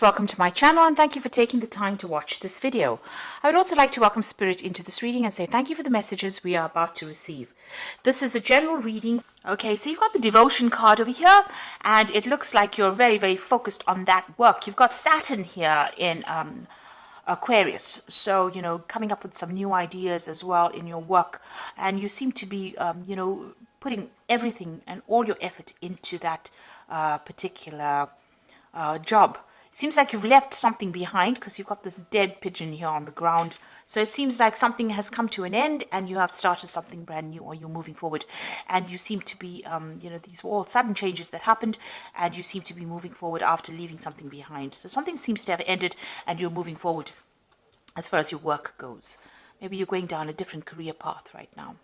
Welcome to my channel and thank you for taking the time to watch this video. I would also like to welcome Spirit into this reading and say thank you for the messages we are about to receive. This is a general reading. Okay, so you've got the devotion card over here and it looks like you're very, very focused on that work. You've got Saturn here in Aquarius, so coming up with some new ideas as well in your work, and you seem to be putting everything and all your effort into that particular job. It seems like you've left something behind because you've got this dead pigeon here on the ground. So it seems like something has come to an end and you have started something brand new, or you're moving forward. And you seem to be, these were all sudden changes that happened and you seem to be moving forward after leaving something behind. So something seems to have ended and you're moving forward as far as your work goes. Maybe you're going down a different career path right now.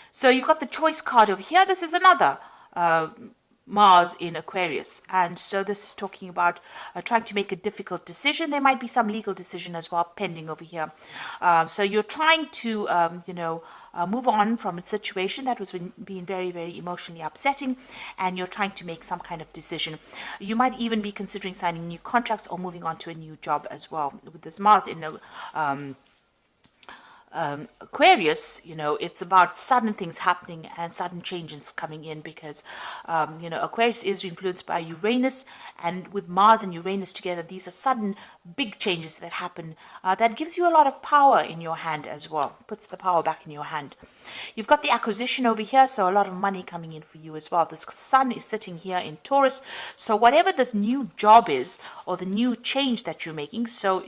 So you've got the choice card over here. This is another Mars in Aquarius, and so this is talking about trying to make a difficult decision. There might be some legal decision as well pending over here. So you're trying to move on from a situation that was being very, very emotionally upsetting, and you're trying to make some kind of decision. You might even be considering signing new contracts or moving on to a new job as well. With this Mars in Aquarius, it's about sudden things happening and sudden changes coming in because, Aquarius is influenced by Uranus, and with Mars and Uranus together, these are sudden big changes that happen that gives you a lot of power in your hand as well, puts the power back in your hand. You've got the acquisition over here, so a lot of money coming in for you as well. This sun is sitting here in Taurus, so whatever this new job is or the new change that you're making, so,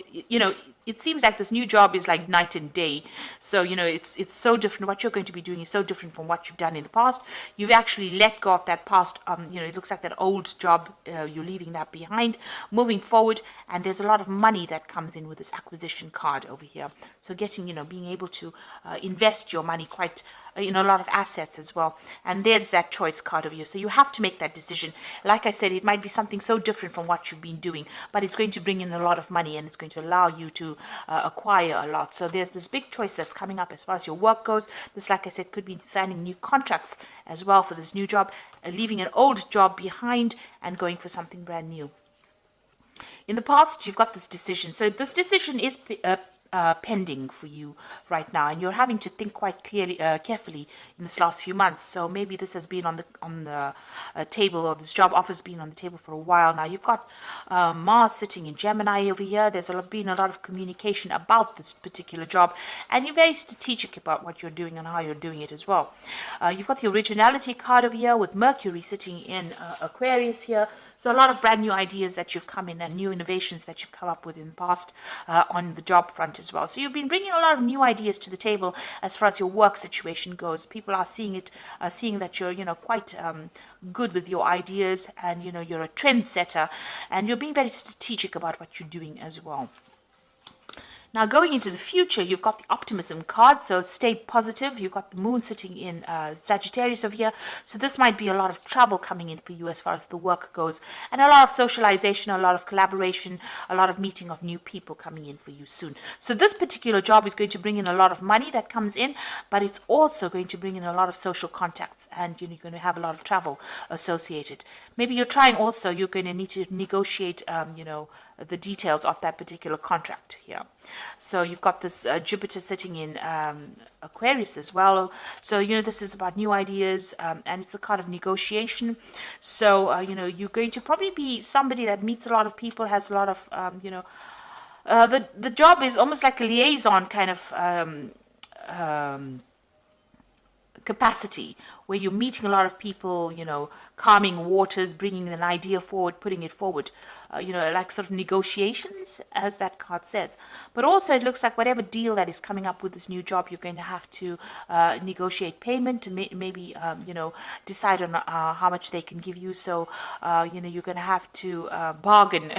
it seems like this new job is like night and day. So, it's so different. What you're going to be doing is so different from what you've done in the past. You've actually let go of that past, it looks like that old job, you're leaving that behind, moving forward, and there's a lot of money that comes in with this acquisition card over here. So being able to invest your money quite, a lot of assets as well. And there's that choice card over here. So you have to make that decision. Like I said, it might be something so different from what you've been doing, but it's going to bring in a lot of money and it's going to allow you to acquire a lot. So there's this big choice that's coming up as far as your work goes. This, like I said, could be signing new contracts as well for this new job, leaving an old job behind and going for something brand new. In the past, you've got this decision. So this decision is pending for you right now, and you're having to think quite carefully in this last few months. So maybe this has been on the table, or this job offer's been on the table for a while now. You've got Mars sitting in Gemini over here. There's been a lot of communication about this particular job, and you're very strategic about what you're doing and how you're doing it as well. You've got the originality card over here with Mercury sitting in Aquarius here. So a lot of brand new ideas that you've come in and new innovations that you've come up with in the past on the job front as well. So you've been bringing a lot of new ideas to the table as far as your work situation goes. People are seeing that you're, quite good with your ideas, and, you're a trendsetter, and you're being very strategic about what you're doing as well. Now, going into the future, you've got the optimism card, so stay positive. You've got the moon sitting in Sagittarius over here, so this might be a lot of travel coming in for you as far as the work goes, and a lot of socialization, a lot of collaboration, a lot of meeting of new people coming in for you soon. So this particular job is going to bring in a lot of money that comes in, but it's also going to bring in a lot of social contacts, and you're going to have a lot of travel associated. Maybe you're going to need to negotiate, the details of that particular contract here. So you've got this Jupiter sitting in Aquarius as well. So, this is about new ideas, and it's a kind of negotiation. So, you're going to probably be somebody that meets a lot of people, has a lot of, the job is almost like a liaison kind of capacity, where you're meeting a lot of people, calming waters, bringing an idea forward, putting it forward, like sort of negotiations, as that card says. But also it looks like whatever deal that is coming up with this new job, you're going to have to negotiate payment, maybe, decide on how much they can give you. So, you're going to have to bargain,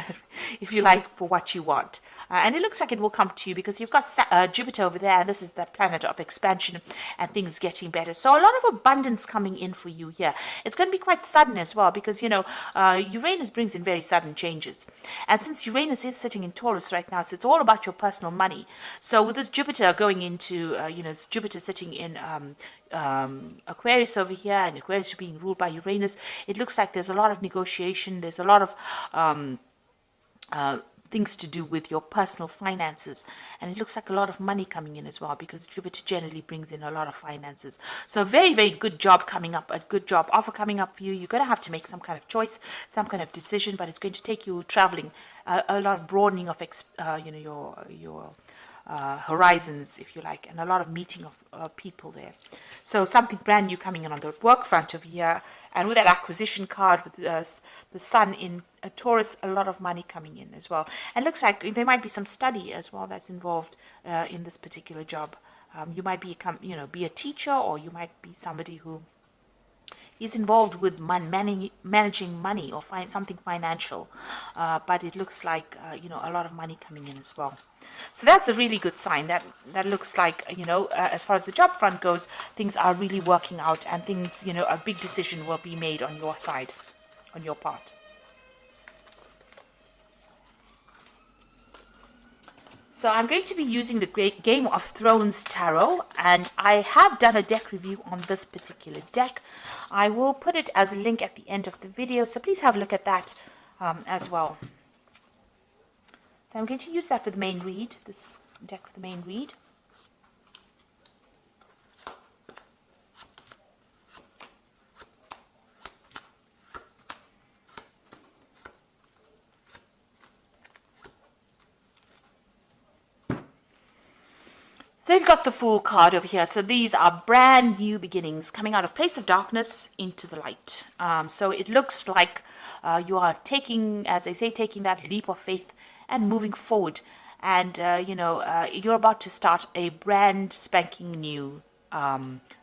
if you like, for what you want. And it looks like it will come to you because you've got Jupiter over there, and this is the planet of expansion and things getting better. So a lot of abundance coming in for you here. It's going to be quite sudden as well because, Uranus brings in very sudden changes. And since Uranus is sitting in Taurus right now, so it's all about your personal money. So with this Jupiter going into, Jupiter sitting in Aquarius over here, and Aquarius being ruled by Uranus, it looks like there's a lot of negotiation. There's a lot of things to do with your personal finances, and it looks like a lot of money coming in as well, because Jupiter generally brings in a lot of finances. So very, very good job coming up, a good job offer coming up for you. You're going to have to make some kind of choice, some kind of decision, but it's going to take you traveling, a lot of broadening of your horizons, if you like, and a lot of meeting of people there. So something brand new coming in on the work front of here, and with that acquisition card with the sun in Taurus, a lot of money coming in as well. And looks like there might be some study as well that's involved in this particular job. You might be a teacher, or you might be somebody who is involved with managing money or something financial, but it looks like a lot of money coming in as well. So that's a really good sign. That looks like as far as the job front goes, things are really working out, and things a big decision will be made on your side, on your part. So I'm going to be using the Great Game of Thrones Tarot, and I have done a deck review on this particular deck. I will put it as a link at the end of the video, so please have a look at that as well. So I'm going to use that for the main read, this deck for the main read. So you've got the Fool card over here. So these are brand new beginnings coming out of place of darkness into the light. So it looks like you are taking, as they say, taking that leap of faith and moving forward. And, you're about to start a brand spanking new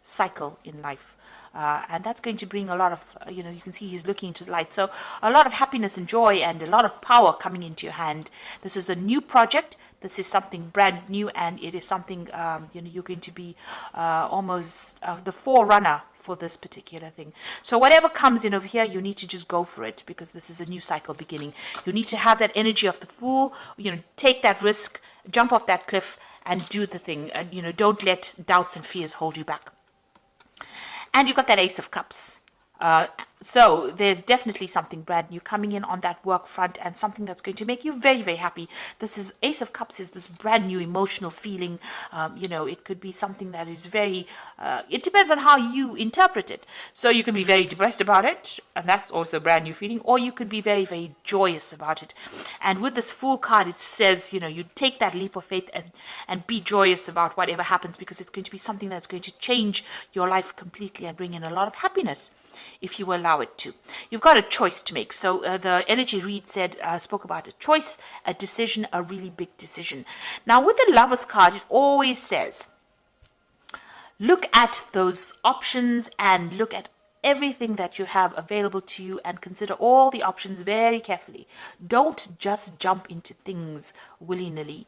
cycle in life. And that's going to bring a lot of, you can see he's looking into the light. So a lot of happiness and joy and a lot of power coming into your hand. This is a new project. This is something brand new, and it is something, you're going to be almost the forerunner for this particular thing. So whatever comes in over here, you need to just go for it, because this is a new cycle beginning. You need to have that energy of the Fool, take that risk, jump off that cliff and do the thing. And, don't let doubts and fears hold you back. And you've got that Ace of Cups. So there's definitely something brand new coming in on that work front, and something that's going to make you very, very happy. This is Ace of Cups is this brand new emotional feeling. It could be something that is very, it depends on how you interpret it. So you can be very depressed about it, and that's also a brand new feeling, or you could be very, very joyous about it. And with this Fool card, it says, you take that leap of faith and be joyous about whatever happens, because it's going to be something that's going to change your life completely and bring in a lot of happiness, if you allow it to. You've got a choice to make. So the energy read spoke about a choice, a decision, a really big decision. Now with the Lover's card, it always says, look at those options and look at everything that you have available to you, and consider all the options very carefully. Don't just jump into things willy-nilly.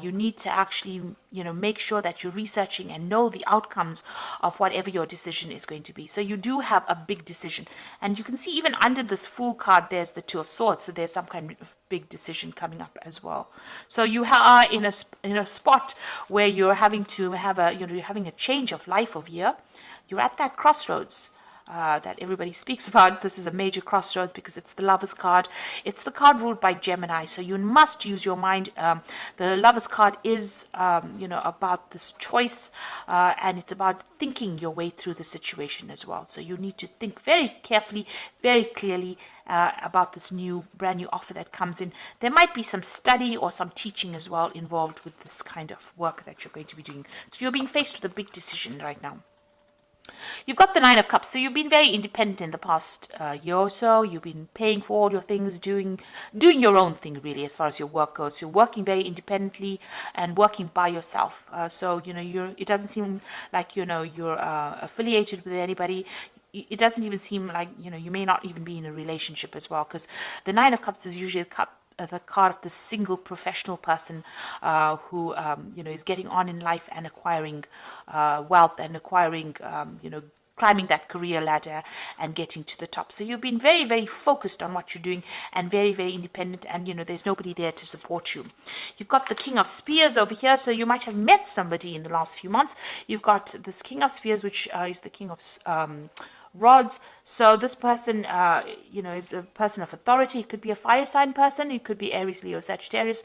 You need to actually, make sure that you're researching and know the outcomes of whatever your decision is going to be. So you do have a big decision, and you can see even under this Fool card, there's the Two of Swords. So there's some kind of big decision coming up as well. So you are in a spot where you're having to have you're having a change of life over here. You're at that crossroads that everybody speaks about. This is a major crossroads because it's the Lover's card. It's the card ruled by Gemini, so you must use your mind. The Lover's card is, about this choice, and it's about thinking your way through the situation as well. So you need to think very carefully, very clearly about this brand new offer that comes in. There might be some study or some teaching as well involved with this kind of work that you're going to be doing. So you're being faced with a big decision right now. You've got the Nine of Cups, so you've been very independent in the past year or so. You've been paying for all your things, doing your own thing really as far as your work goes. You're working very independently and working by yourself. So it doesn't seem like you're affiliated with anybody. It doesn't even seem like you may not even be in a relationship as well, because the Nine of Cups is usually the card of the single professional person who is getting on in life and acquiring wealth and acquiring climbing that career ladder and getting to the top. So you've been very, very focused on what you're doing and very, very independent, and there's nobody there to support you. You've got the King of Spears over here, so you might have met somebody in the last few months. You've got this King of Spears, which is the King of rods. So this person, is a person of authority. It could be a fire sign person. It could be Aries, Leo, Sagittarius.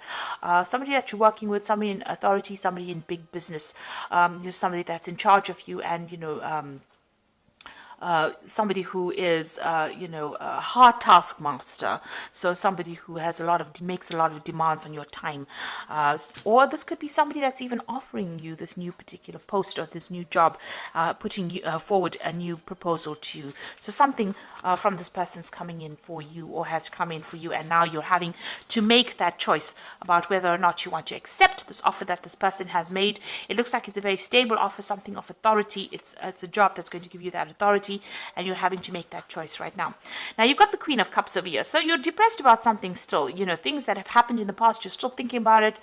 Somebody that you're working with, somebody in authority, somebody in big business. Somebody that's in charge of you, and somebody who is, a hard taskmaster. So somebody who has makes a lot of demands on your time. Or this could be somebody that's even offering you this new particular post or this new job, putting forward a new proposal to you. So something from this person's coming in for you, or has come in for you, and now you're having to make that choice about whether or not you want to accept this offer that this person has made. It looks like it's a very stable offer, something of authority. It's a job that's going to give you that authority, and you're having to make that choice right now. Now, you've got the Queen of Cups over here. So you're depressed about something still, things that have happened in the past. You're still thinking about it.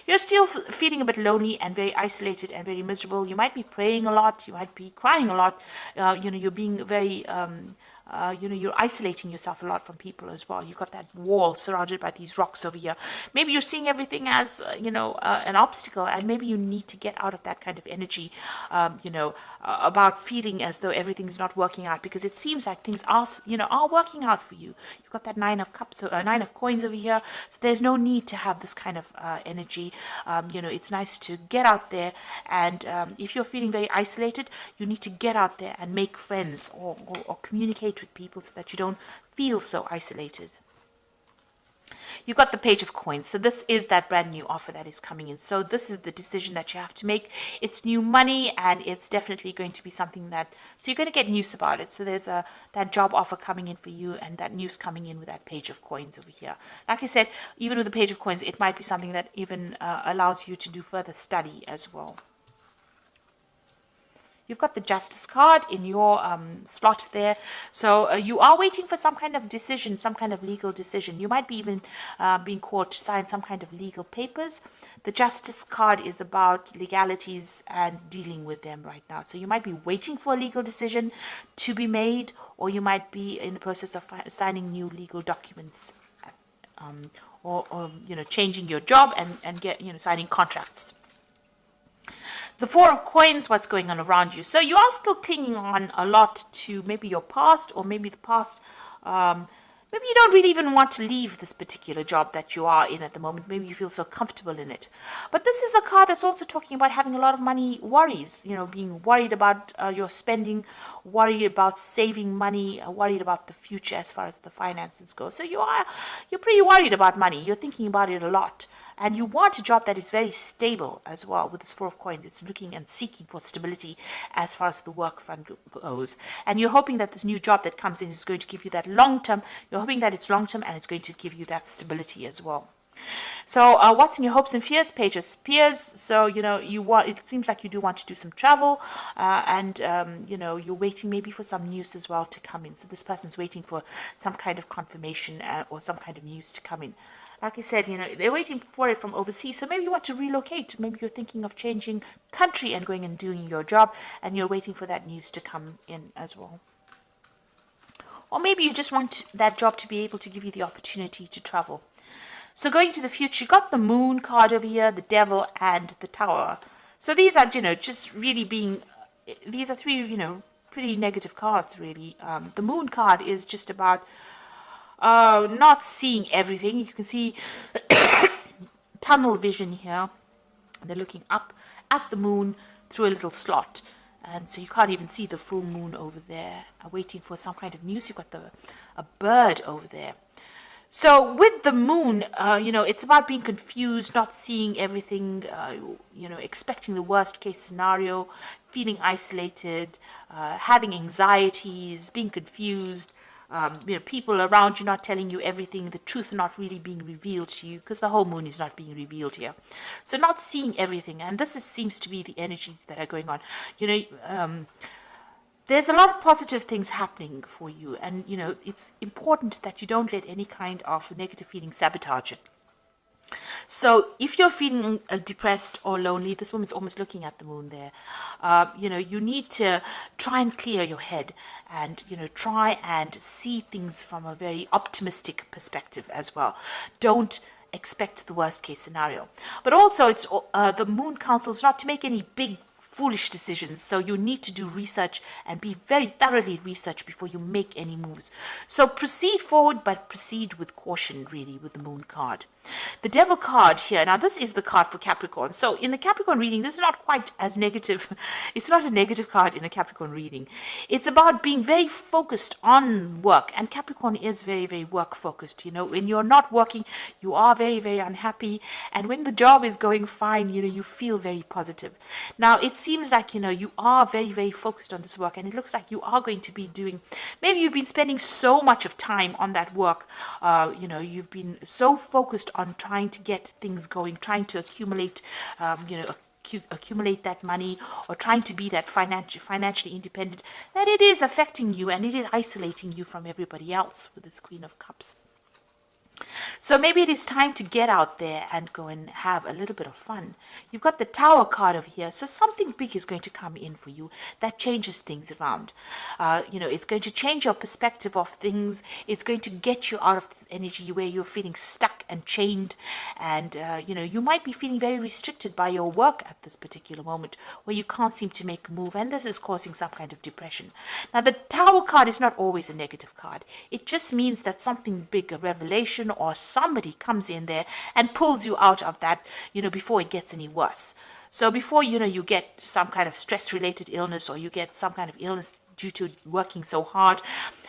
You're still feeling a bit lonely and very isolated and very miserable. You might be praying a lot. You might be crying a lot. You're being very... you're isolating yourself a lot from people as well. You've got that wall surrounded by these rocks over here. Maybe you're seeing everything as, an obstacle, and maybe you need to get out of that kind of energy, about feeling as though everything's not working out, because it seems like things are working out for you. You've got that Nine of Cups, Nine of Coins over here. So there's no need to have this kind of energy. It's nice to get out there, and if you're feeling very isolated, you need to get out there and make friends, or communicate with people so that you don't feel so isolated. You've got the Page of Coins. So this is that brand new offer that is coming in. So this is the decision that you have to make. It's new money, and it's definitely going to be something so you're going to get news about it. So there's that job offer coming in for you, and that news coming in with that Page of Coins over here. Like I said, even with the Page of Coins, it might be something that even allows you to do further study as well. You've got the Justice card in your slot there. So you are waiting for some kind of decision, some kind of legal decision. You might be even being called to sign some kind of legal papers. The Justice card is about legalities and dealing with them right now. So you might be waiting for a legal decision to be made, or you might be in the process of signing new legal documents, or changing your job and get signing contracts. The Four of Coins, what's going on around you. So you are still clinging on a lot to maybe your past, or maybe the past. Maybe you don't really even want to leave this particular job that you are in at the moment. Maybe you feel so comfortable in it. But this is a card that's also talking about having a lot of money worries. Being worried about your spending, worried about saving money, worried about the future as far as the finances go. So you're pretty worried about money. You're thinking about it a lot. And you want a job that is very stable as well. With this Four of Coins, it's looking and seeking for stability as far as the work front goes. And you're hoping that this new job that comes in is going to give you that long-term. You're hoping that it's long-term, and it's going to give you that stability as well. So what's in your hopes and fears, Page of Spears? So, it seems like you do want to do some travel, and, you're waiting maybe for some news as well to come in. So this person's waiting for some kind of confirmation or some kind of news to come in. Like I said, they're waiting for it from overseas. So maybe you want to relocate. Maybe you're thinking of changing country and going and doing your job, and you're waiting for that news to come in as well. Or maybe you just want that job to be able to give you the opportunity to travel. So going to the future, you got the Moon card over here, the Devil, and the Tower. So these are, just really these are three, pretty negative cards, really. The Moon card is just about not seeing everything. You can see tunnel vision here. They're looking up at the moon through a little slot, and so you can't even see the full moon over there. Waiting for some kind of news. You've got a bird over there. So with the moon, it's about being confused, not seeing everything, expecting the worst case scenario, feeling isolated, having anxieties, being confused. People around you not telling you everything, the truth not really being revealed to you, because the whole moon is not being revealed here. So not seeing everything, and this seems to be the energies that are going on. There's a lot of positive things happening for you, and it's important that you don't let any kind of negative feeling sabotage it. So if you're feeling depressed or lonely, this woman's almost looking at the moon there. You need to try and clear your head, and try and see things from a very optimistic perspective as well. Don't expect the worst case scenario. But also, it's the moon counsels not to make any big foolish decisions. So you need to do research and be very thoroughly researched before you make any moves. So proceed forward, but proceed with caution, really, with the Moon card. The Devil card here. Now, this is the card for Capricorn. So in the Capricorn reading, this is not quite as negative. It's not a negative card in a Capricorn reading. It's about being very focused on work. And Capricorn is very, very work focused. You know, when you're not working, you are very, very unhappy. And when the job is going fine, you know, you feel very positive. Now, it seems like, you know, you are very, very focused on this work. And it looks like you are going to be doing, maybe you've been spending so much of time on that work. You know, you've been so focused on trying to get things going, trying to accumulate, you know, accumulate that money, or trying to be that financially independent, that it is affecting you and it is isolating you from everybody else with this Queen of Cups. So maybe it is time to get out there and go and have a little bit of fun. You've got the Tower card over here, so something big is going to come in for you that changes things around. You know, it's going to change your perspective of things. It's going to get you out of this energy where you're feeling stuck and chained, and you know, you might be feeling very restricted by your work at this particular moment, where you can't seem to make a move, and this is causing some kind of depression. Now, the Tower card is not always a negative card. It just means that something big, a revelation, or somebody comes in there and pulls you out of that, you know, before it gets any worse. So before, you know, you get some kind of stress-related illness, or you get some kind of illness due to working so hard,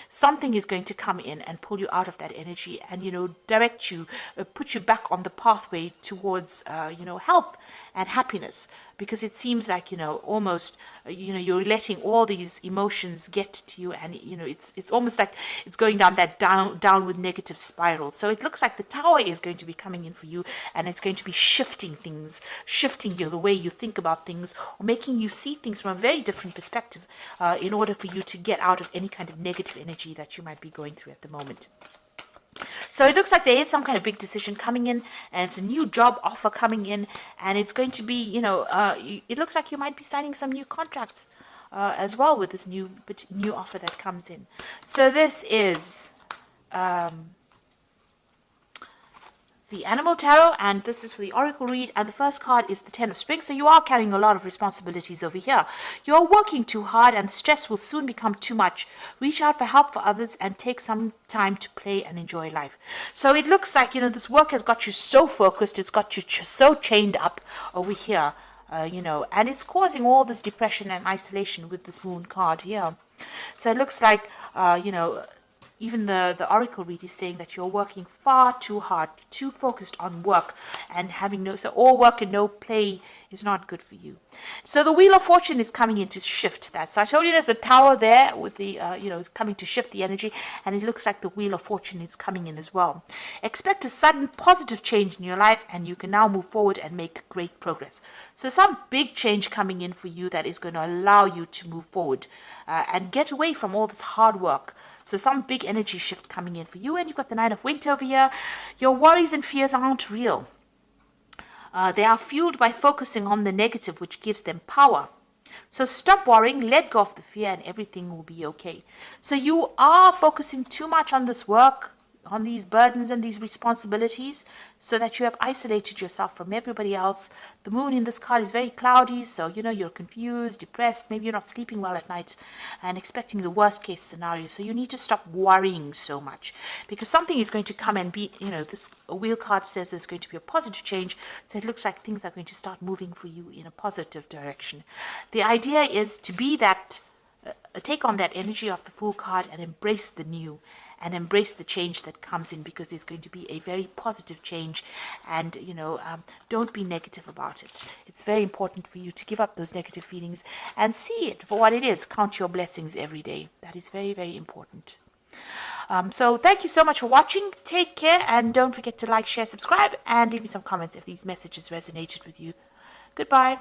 something is going to come in and pull you out of that energy and, you know, direct you, put you back on the pathway towards, you know, health and happiness. Because it seems like, you know, almost, you know, you're letting all these emotions get to you, and, you know, it's almost like it's going down that downward negative spiral. So it looks like the Tower is going to be coming in for you, and it's going to be shifting things, shifting you, the way you think about things, or making you see things from a very different perspective, in order for you to get out of any kind of negative energy that you might be going through at the moment. So it looks like there is some kind of big decision coming in, and it's a new job offer coming in, and it's going to be, you know, it looks like you might be signing some new contracts as well with this new offer that comes in. So this is the Animal Tarot, and this is for the Oracle read, and the first card is the Ten of Spring. So you are carrying a lot of responsibilities over here. You're working too hard, and the stress will soon become too much. Reach out for help for others and take some time to play and enjoy life. So it looks like, you know, this work has got you so focused, it's got you so chained up over here, you know, and it's causing all this depression and isolation with this Moon card here. So it looks like, you know, even the Oracle read is saying that you're working far too hard, too focused on work, and having so all work and no play is not good for you. So the Wheel of Fortune is coming in to shift that. So I told you there's a Tower there with the, you know, coming to shift the energy, and it looks like the Wheel of Fortune is coming in as well. Expect a sudden positive change in your life, and you can now move forward and make great progress. So some big change coming in for you that is going to allow you to move forward and get away from all this hard work. So some big energy shift coming in for you. And you've got the Nine of Winter over here. Your worries and fears aren't real. They are fueled by focusing on the negative, which gives them power. So stop worrying, let go of the fear, and everything will be okay. So you are focusing too much on this work, on these burdens and these responsibilities, so that you have isolated yourself from everybody else. The moon in this card is very cloudy, so, you know, you're confused, depressed, maybe you're not sleeping well at night and expecting the worst case scenario. So you need to stop worrying so much, because something is going to come and be, you know, this wheel card says there's going to be a positive change. So it looks like things are going to start moving for you in a positive direction. The idea is to be that, take on that energy of the Fool card and embrace the new, and embrace the change that comes in, because it's going to be a very positive change. And, you know, don't be negative about it. It's very important for you to give up those negative feelings and see it for what it is. Count your blessings every day. That is very, very important. So thank you so much for watching. Take care, and don't forget to like, share, subscribe, and leave me some comments if these messages resonated with you. Goodbye.